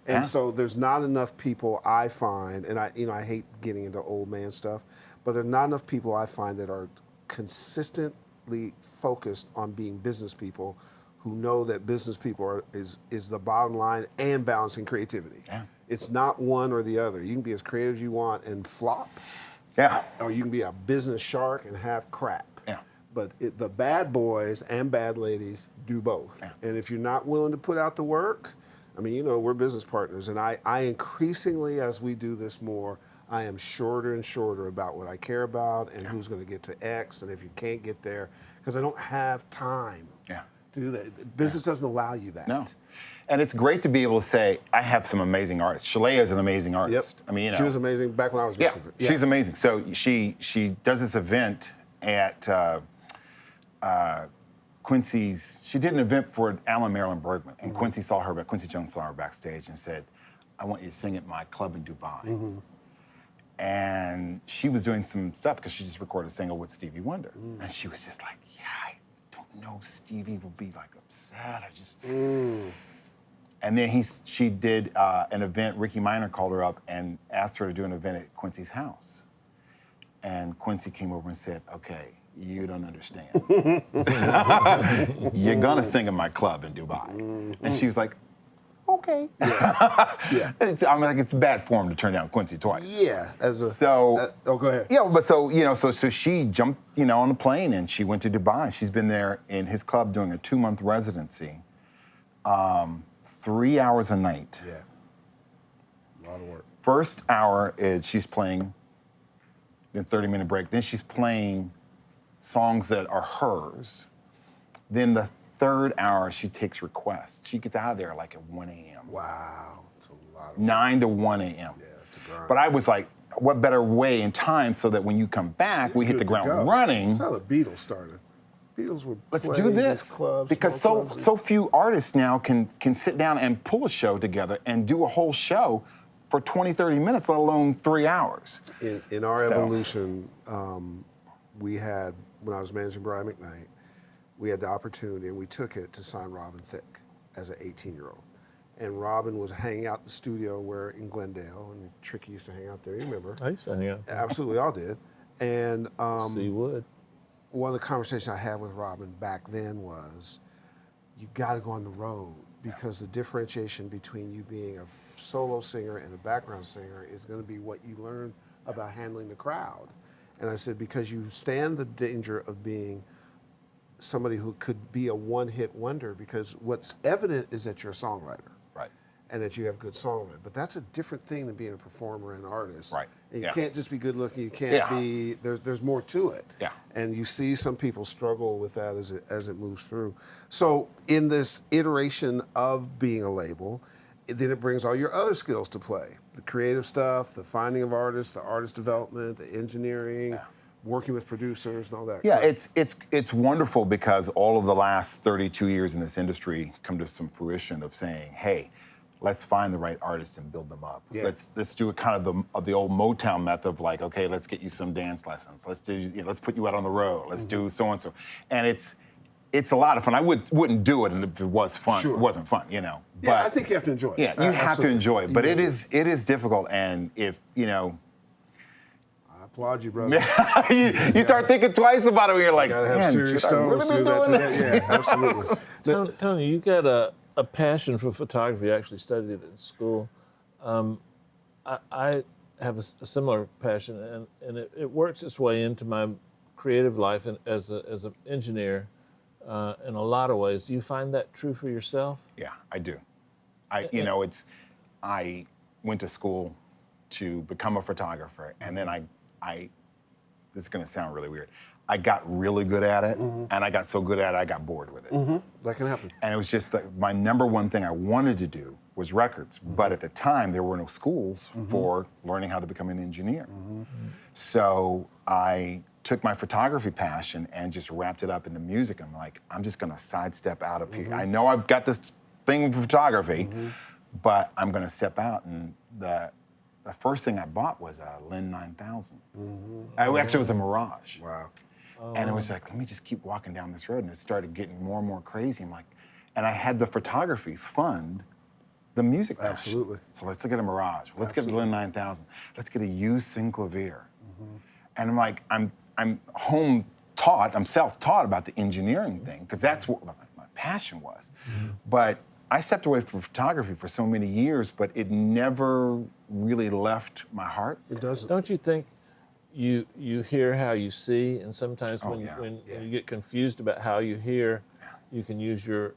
Speaker 2: And so there's not enough people I find, and I hate getting into old man stuff, but there's not enough people I find that are consistently focused on being business people who know that business people is the bottom line and balancing creativity.
Speaker 6: Yeah.
Speaker 2: It's not one or the other. You can be as creative as you want and flop,
Speaker 6: Yeah.
Speaker 2: or you can be a business shark and have crap.
Speaker 6: Yeah.
Speaker 2: But the bad boys and bad ladies do both.
Speaker 6: Yeah.
Speaker 2: And if you're not willing to put out the work, I mean, we're business partners, and I increasingly, as we do this more, I am shorter and shorter about what I care about and who's going to get to X, and if you can't get there, because I don't have time to do that. Business doesn't allow you that.
Speaker 6: No. And it's great to be able to say, I have some amazing artists. Shalea is an amazing artist.
Speaker 2: Yep.
Speaker 6: I mean,
Speaker 2: she was amazing back when I was listening.
Speaker 6: She's amazing. So she does this event at Quincy's. She did an event for Alan Marilyn Bergman, and Quincy Jones saw her backstage and said, I want you to sing at my club in Dubai. And she was doing some stuff because she just recorded a single with Stevie Wonder. And she was just like, yeah, I don't know, Stevie will be like upset. And then she did an event, Ricky Minor called her up and asked her to do an event at Quincy's house. And Quincy came over and said, okay, you don't understand. You're gonna sing in my club in Dubai. And she was like, okay. I'm like, it's bad form to turn down Quincy twice.
Speaker 2: Yeah.
Speaker 6: So
Speaker 2: go ahead.
Speaker 6: Yeah, but so she jumped, on the plane and she went to Dubai. She's been there in his club doing a 2-month residency, 3 hours a night.
Speaker 2: Yeah. A lot of work.
Speaker 6: First hour is she's playing, then 30-minute break. Then she's playing songs that are hers. Then the third hour, she takes requests. She gets out of there like at 1 a.m.
Speaker 2: Wow, it's a lot of work.
Speaker 6: 9 to 1 a.m.
Speaker 2: Yeah, it's a grind.
Speaker 6: But I was like, what better way in time so that when you come back, we hit the ground running.
Speaker 2: That's how the Beatles started. Beatles were
Speaker 6: Let's
Speaker 2: playing
Speaker 6: do this.
Speaker 2: these clubs,
Speaker 6: because
Speaker 2: small
Speaker 6: so few artists now can sit down and pull a show together and do a whole show for 20, 30 minutes, let alone 3 hours.
Speaker 2: In our evolution, we had, when I was managing Brian McKnight, we had the opportunity, and we took it to sign Robin Thicke as an 18-year-old. And Robin was hanging out in the studio in Glendale, and Tricky used to hang out there, you remember?
Speaker 7: I used to hang out.
Speaker 2: Absolutely, all did. And
Speaker 7: Seawood.
Speaker 2: one of the conversations I had with Robin back then was, you gotta go on the road, because the differentiation between you being a solo singer and a background singer is gonna be what you learn about handling the crowd. And I said, because you stand the danger of being somebody who could be a one-hit wonder, because what's evident is that you're a songwriter.
Speaker 6: Right.
Speaker 2: And that you have good songwriting. But that's a different thing than being a performer and artist.
Speaker 6: Right.
Speaker 2: And you can't just be good looking, you can't be, there's more to it.
Speaker 6: Yeah.
Speaker 2: And you see some people struggle with that as it moves through. So in this iteration of being a label, then it brings all your other skills to play. The creative stuff, the finding of artists, the artist development, the engineering, working with producers and all that.
Speaker 6: Yeah, it's wonderful because all of the last 32 years in this industry come to some fruition of saying, hey, let's find the right artists and build them up.
Speaker 2: Yeah.
Speaker 6: Let's do it kind of the old Motown method of like, okay, let's get you some dance lessons. Let's put you out on the road. Let's do so and so. And it's a lot of fun. I wouldn't do it if it was fun.
Speaker 2: Sure.
Speaker 6: It wasn't fun,
Speaker 2: Yeah,
Speaker 6: But
Speaker 2: I think you have to enjoy it.
Speaker 6: Yeah, you have to enjoy it. But
Speaker 2: You
Speaker 6: it
Speaker 2: do.
Speaker 6: is difficult, and if
Speaker 2: I applaud you, brother.
Speaker 6: you start thinking twice about it when you're like,
Speaker 2: Gotta have
Speaker 6: man,
Speaker 2: serious
Speaker 6: should I really
Speaker 2: stones
Speaker 6: be
Speaker 2: to do
Speaker 6: doing
Speaker 2: that.
Speaker 6: this?
Speaker 2: Yeah, absolutely.
Speaker 7: Tony, you got a passion for photography. I actually studied it in school. I have a similar passion, and it works its way into my creative life and as an engineer in a lot of ways. Do you find that true for yourself?
Speaker 6: Yeah, I do. I went to school to become a photographer, and then I this is gonna sound really weird. I got really good at it, and I got so good at it, I got bored with it.
Speaker 2: That can happen.
Speaker 6: And it was just like my number one thing I wanted to do was records. But at the time, there were no schools for learning how to become an engineer. So I took my photography passion and just wrapped it up into music. I'm like, I'm just gonna sidestep out of here. I know I've got this thing for photography, but I'm gonna step out. And the first thing I bought was a Lin 9000. Actually, it was a Mirage.
Speaker 2: Wow.
Speaker 6: And it was like, let me just keep walking down this road. And it started getting more and more crazy. I'm like, and I had the photography fund the music passion.
Speaker 2: Absolutely.
Speaker 6: So let's look at a Mirage. Let's get a Lin 9000. Let's get a used Synclavier. And I'm like, I'm home taught, I'm self-taught about the engineering thing, because that's what my passion was. But I stepped away from photography for so many years, but it never really left my heart.
Speaker 2: It doesn't.
Speaker 7: Don't you think you hear how you see, and sometimes when you get confused about how you hear, you can use your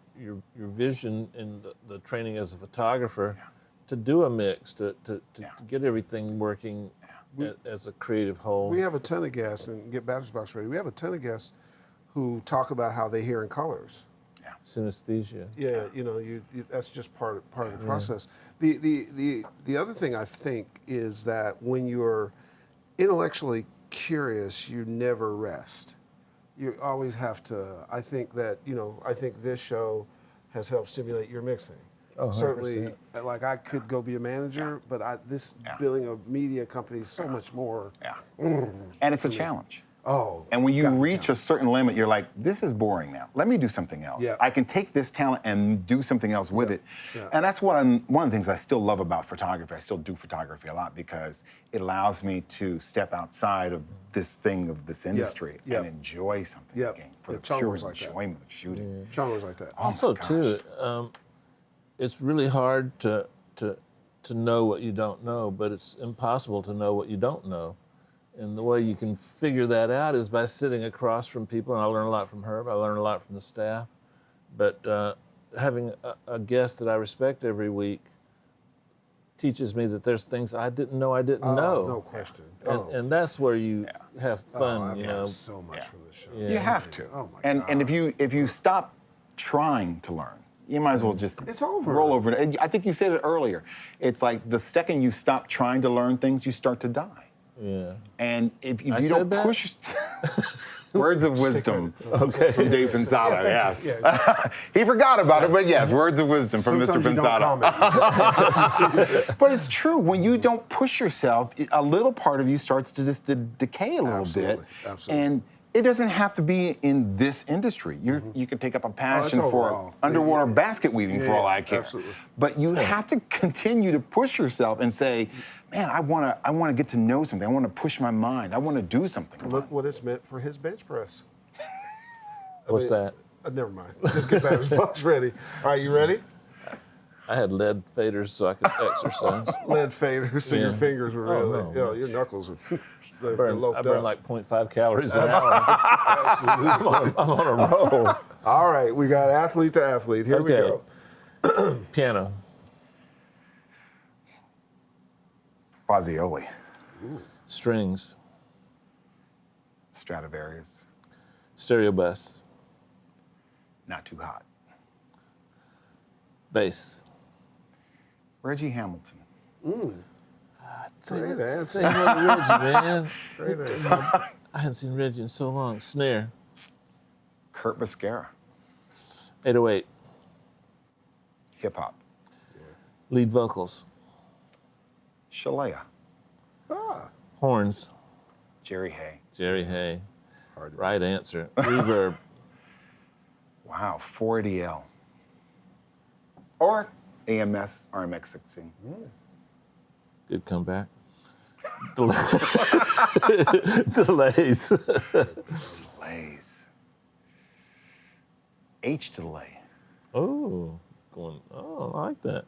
Speaker 7: vision in the training as a photographer to do a mix, to get everything working as a creative whole.
Speaker 2: We have a ton of guests, and get Batter's Box ready. We have a ton of guests who talk about how they hear in colors.
Speaker 7: Synesthesia.
Speaker 2: Yeah, you know, that's just part of the process. The other thing I think is that when you're intellectually curious, you never rest. You always have to. I think that I think this show has helped stimulate your mixing.
Speaker 7: Oh, 100%.
Speaker 2: Certainly, like I could go be a manager, but this building a media company is so much more.
Speaker 6: And it's a challenge.
Speaker 2: Oh.
Speaker 6: And when you reach a certain limit, you're like, this is boring now. Let me do something else.
Speaker 2: Yeah.
Speaker 6: I can take this talent and do something else with it.
Speaker 2: Yeah.
Speaker 6: And that's one of the things I still love about photography. I still do photography a lot because it allows me to step outside of this thing of this industry and enjoy something again for the pure enjoyment of shooting.
Speaker 2: Genres like that.
Speaker 7: Also, too, it's really hard to know what you don't know, but it's impossible to know what you don't know. And the way you can figure that out is by sitting across from people, and I learn a lot from Herb, I learn a lot from the staff, but having a guest that I respect every week teaches me that there's things I didn't know I didn't know.
Speaker 2: No question.
Speaker 7: And that's where you have fun,
Speaker 2: I've
Speaker 7: you
Speaker 2: learned
Speaker 7: know.
Speaker 2: so much from this show.
Speaker 6: You have to.
Speaker 2: Oh my
Speaker 6: and
Speaker 2: God.
Speaker 6: and if you stop trying to learn, you might as well just
Speaker 2: It's over.
Speaker 6: roll over it. And I think you said it earlier. It's like the second you stop trying to learn things, you start to die.
Speaker 7: Yeah.
Speaker 6: And if you
Speaker 7: I
Speaker 6: don't
Speaker 7: said that?
Speaker 6: push, words of wisdom from Dave Pensado.
Speaker 2: thank you.
Speaker 6: Yes, he forgot about it, but yes, words of wisdom from
Speaker 2: Sometimes
Speaker 6: Mr.
Speaker 2: you don't
Speaker 6: Pensado.
Speaker 2: comment.
Speaker 6: But it's true. When you don't push yourself, a little part of you starts to just decay a little bit.
Speaker 2: Absolutely.
Speaker 6: And it doesn't have to be in this industry. You could take up a passion for
Speaker 2: overall.
Speaker 6: underwater basket weaving for all I care.
Speaker 2: Absolutely.
Speaker 6: But you have to continue to push yourself and say, man, I want to get to know something. I want to push my mind. I want to do something.
Speaker 2: Look what it's meant for his bench press.
Speaker 7: What's that?
Speaker 2: Never mind. Just get Batter's Box ready. All right, you ready?
Speaker 7: I had lead faders so I could exercise.
Speaker 2: Lead faders, so your
Speaker 7: Yeah.
Speaker 2: fingers were really,
Speaker 7: no.
Speaker 2: your knuckles are
Speaker 7: I
Speaker 2: loped
Speaker 7: burn
Speaker 2: up.
Speaker 7: like 0.5 calories an hour.
Speaker 2: Absolutely.
Speaker 7: I'm on a roll.
Speaker 2: All right, we got athlete to athlete. Here we
Speaker 7: Okay.
Speaker 2: go.
Speaker 7: Piano,
Speaker 6: Fazioli,
Speaker 7: strings,
Speaker 6: Stradivarius,
Speaker 7: stereo bass,
Speaker 6: not too hot.
Speaker 7: bass.
Speaker 6: Reggie Hamilton.
Speaker 2: Great answer.
Speaker 7: Say hello to Reggie, man.
Speaker 2: Great answer.
Speaker 7: I hadn't seen Reggie in so long. Snare,
Speaker 6: Kurt Mascara,
Speaker 7: 808,
Speaker 6: hip hop.
Speaker 7: lead vocals,
Speaker 6: Shalea,
Speaker 7: horns,
Speaker 6: Jerry Hay.
Speaker 7: Jerry Hay. Right answer. Reverb,
Speaker 6: Wow, 480L. Or AMS RMX 16.
Speaker 7: good comeback. Delays.
Speaker 6: Delays. H delay.
Speaker 7: Oh, I like that.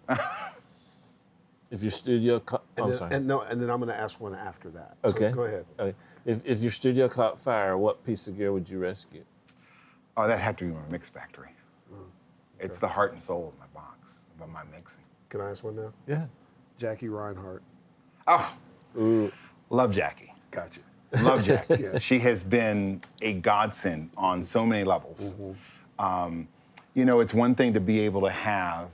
Speaker 7: If your studio, I'm sorry.
Speaker 2: And then I'm going to ask one after that. So
Speaker 7: Okay.
Speaker 2: go ahead.
Speaker 7: Okay. If your studio caught fire, what piece of gear would you rescue?
Speaker 6: Oh, that had to be my mix factory. It's the heart and soul of my box, of my mixing.
Speaker 2: Can I ask one now?
Speaker 7: Yeah.
Speaker 2: Jackie Reinhardt.
Speaker 6: Oh,
Speaker 7: Ooh.
Speaker 6: love Jackie.
Speaker 2: Gotcha.
Speaker 6: Love Jackie. She has been a godsend on so many levels. You know, it's one thing to be able to have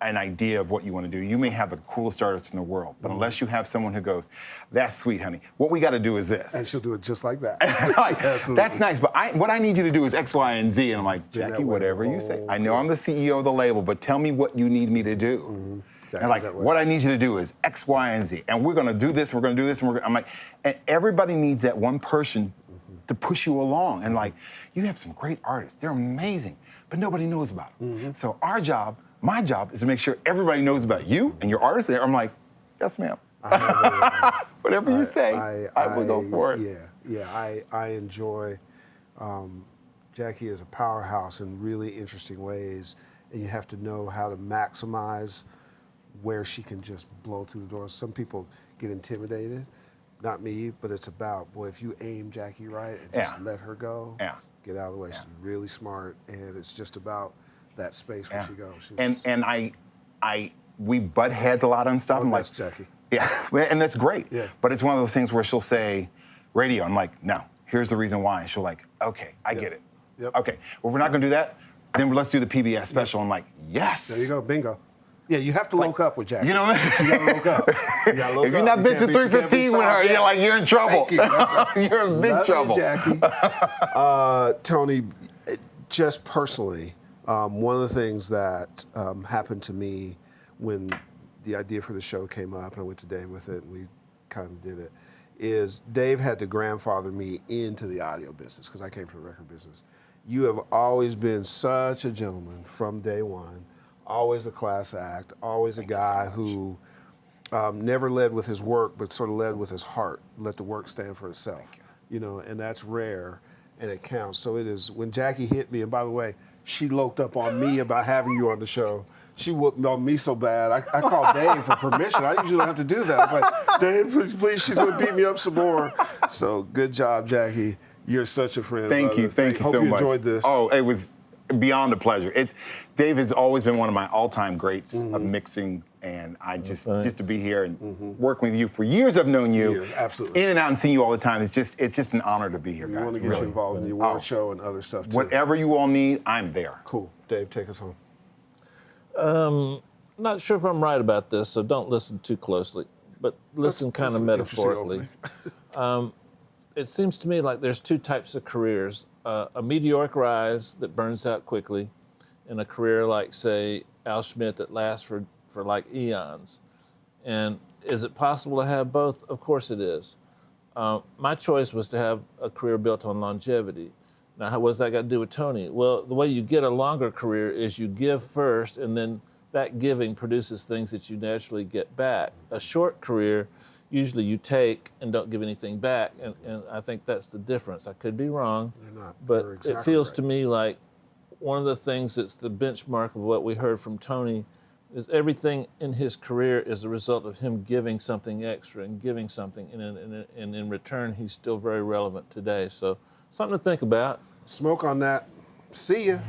Speaker 6: an idea of what you want to do. You may have the coolest artist in the world, but unless you have someone who goes, that's sweet, honey, what we got to do is this.
Speaker 2: And she'll do it just like that.
Speaker 6: Like,
Speaker 2: Absolutely.
Speaker 6: that's nice, but what I need you to do is X, Y, and Z. And I'm like, Jackie, whatever you say. I know I'm the CEO of the label, but tell me what you need me to do. And like, what I need you to do is X, Y, and Z. And we're going to do this, we're going to do this, and I'm like, and everybody needs that one person to push you along. And like, you have some great artists. They're amazing, but nobody knows about them. So my job is to make sure everybody knows about you and your artist there. I'm like, yes, ma'am. Whatever you say, I will go for it.
Speaker 2: I enjoy, Jackie is a powerhouse in really interesting ways, and you have to know how to maximize where she can just blow through the doors. Some people get intimidated, not me, but it's about, boy, if you aim Jackie right and just let her go, get out of the way. She's really smart, and it's just about that space where she goes. We butt heads a lot on stuff. I'm like, Jackie.
Speaker 6: Yeah, and that's great. Yeah. But it's one of those things where she'll say, radio. I'm like, no, here's the reason why. And she'll like, okay, I get it. Okay, well, if we're not gonna do that, then let's do the PBS special. I'm like, yes.
Speaker 2: There you go, bingo. Yeah, you have to look up with Jackie.
Speaker 6: You know what I mean?
Speaker 2: You gotta look up. You gotta look
Speaker 6: if you're not bitching 315 with her, you're in trouble. You're in big trouble.
Speaker 2: Jackie. Tony, just personally, one of the things that happened to me when the idea for the show came up, and I went to Dave with it, and we kind of did it, is Dave had to grandfather me into the audio business, because I came from the record business. You have always been such a gentleman from day one, always a class act, always a guy who never led with his work, but sort of led with his heart, let the work stand for itself. You know, and that's rare, and it counts. So it is, when Jackie hit me, and by the way, she loked up on me about having you on the show. She whooped on me so bad, I called Dave for permission. I usually don't have to do that. I was like, Dave, please, she's gonna beat me up some more. So good job, Jackie. You're such a friend.
Speaker 6: Thank you so much.
Speaker 2: Hope you enjoyed this.
Speaker 6: Oh, it was beyond a pleasure. Dave has always been one of my all-time greats of mixing, and I just to be here and working with you for years. I've known you,
Speaker 2: absolutely,
Speaker 6: in and out, and seeing you all the time. It's just an honor to be here, guys.
Speaker 2: We want to get you involved in the award show and other stuff too.
Speaker 6: Whatever you all need, I'm there.
Speaker 2: Cool, Dave, take us home.
Speaker 7: Not sure if I'm right about this, so don't listen too closely, but listen kind of metaphorically. It seems to me like there's two types of careers. A meteoric rise that burns out quickly, and a career like, say, Al Schmidt that lasts for like eons. And is it possible to have both? Of course it is. My choice was to have a career built on longevity. Now, what's that got to do with Tony? Well, the way you get a longer career is you give first, and then that giving produces things that you naturally get back. A short career, usually you take and don't give anything back, and I think that's the difference. I could be wrong, but it feels to me like one of the things that's the benchmark of what we heard from Tony is everything in his career is the result of him giving something extra and giving something, and in return, he's still very relevant today. So something to think about.
Speaker 2: Smoke on that. See ya.